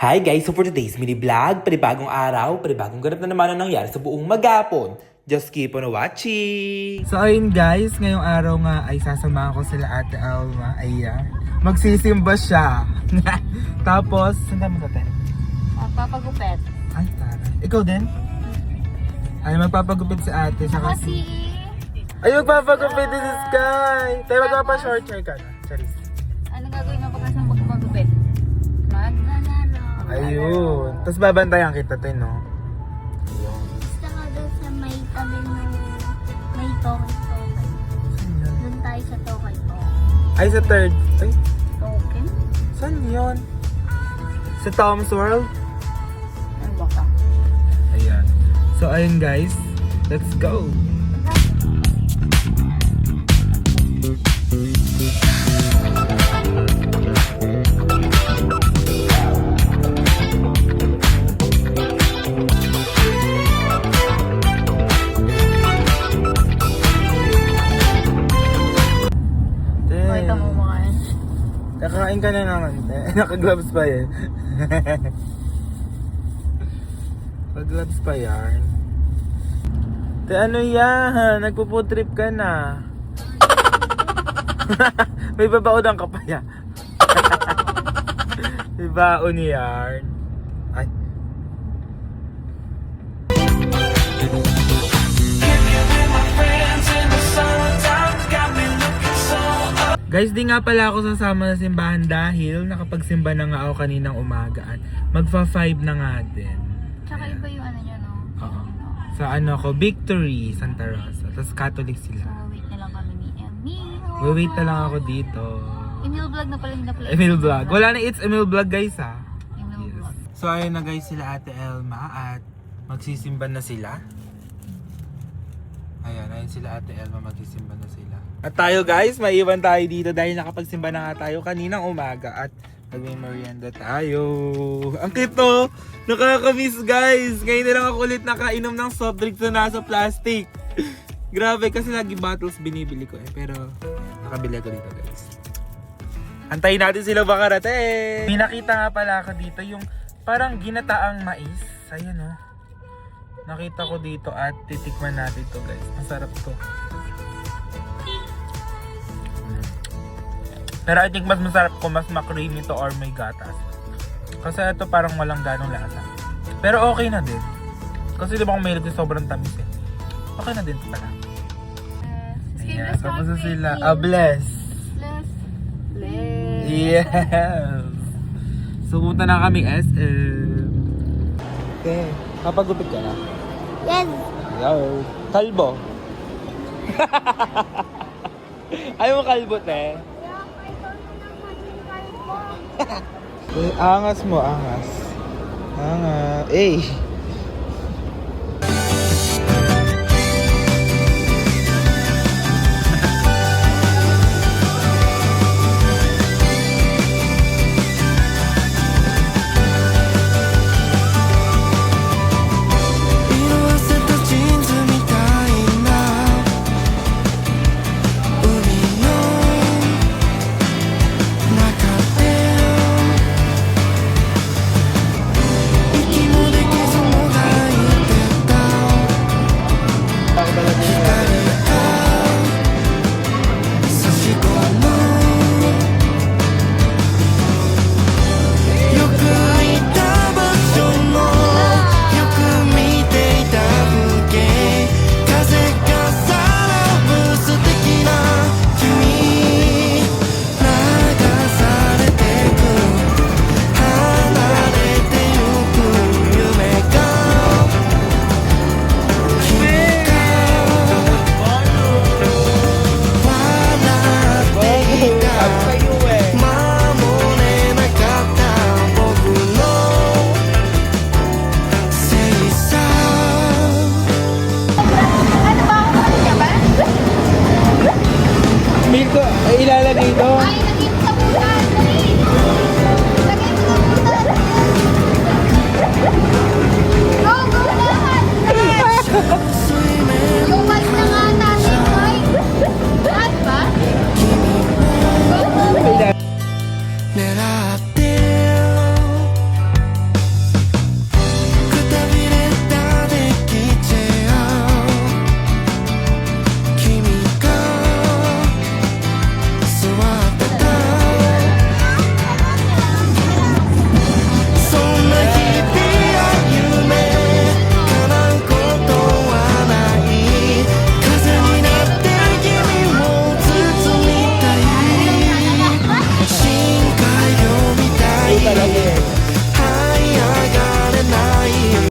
Hi guys! So for today's mini vlog, panibagong araw, panibagong ganap na naman ang nangyari sa buong maghapon. Just keep on watching! So ayun guys, ngayong araw nga ay sasamahan ko sila Ate Alma. Ayan. Magsisimba siya. Tapos, saan kami natin? Magpapagupit. Ay, taray. Ikaw din? Ay, magpapagupit si ate. Saka Kasi, ay, magpapagupit din si Sky. Tayo magpapa-short hair ka na. Charis. ano gagawin mo pagkasang magpapagupit? Maglalaro. Ayun. Tapos babantayan kita, Tin, no? Gusto ka doon sa may tabi mo, may token. Doon tayo sa token ko. Ay, sa third. Ay, Token? saan yun? Sa Tom's World? Ano ba ka? Ayan. So, ayun guys. Let's go! Pakita mo mga yan. Kakain ka na naman, te. Naka-gloves pa yan. Pag-gloves pa yan. Te, ano yan? Nagpo-food trip ka na. May babaodan ka pa yan. May baon yan. Ay. Guys, di nga pala ako sasama sa simbahan dahil nakapagsimba na nga ako kaninang umaga at magfa-5 na nga din. Tsaka iba yung ano nyo, no? Oo. Sa ano ko, Victory, Santa Rosa. Tapos Catholic So, sila. wait na lang kami ni Emil. Wait na lang ako dito. Emil vlog na pala yung na-play. Emil Vlog. Wala na, it's Emil Vlog guys ha. Emil vlog. So ayun na guys sila Ate Elma at magsisimba na sila. Ayun sila Ate Elma, magsisimba na sila. At tayo guys, maiwan tayo dito dahil nakapagsimba na nga tayo kaninang umaga at magme-merienda tayo. Ang cute to! Nakakamiss guys! Ngayon na lang ako ulit nakainom ng soft drinks na nasa plastic. Grabe kasi lagi bottles binibili ko eh. Pero nakabili ako dito guys. Antayin natin sila makarating! May nakita nga pala ako dito yung parang ginataang mais. Ayan oh. Nakita ko dito at titikman natin to guys. Masarap to. Pero I think mas masarap ko mas ma-creamy to or may gatas. Kasi ito parang walang ganong lasa. Pero okay na din. Kasi di ba kung may sobrang tamis eh. Okay na din pala. Ayan, tapos na sila. Bless. Bless. Yes. So punta na kami SM. Okay. Kapagupit ka na? Yes. Hello. Kalbo. Ayaw mo kalbo, te? Angas mo, angas. Angas. Eh.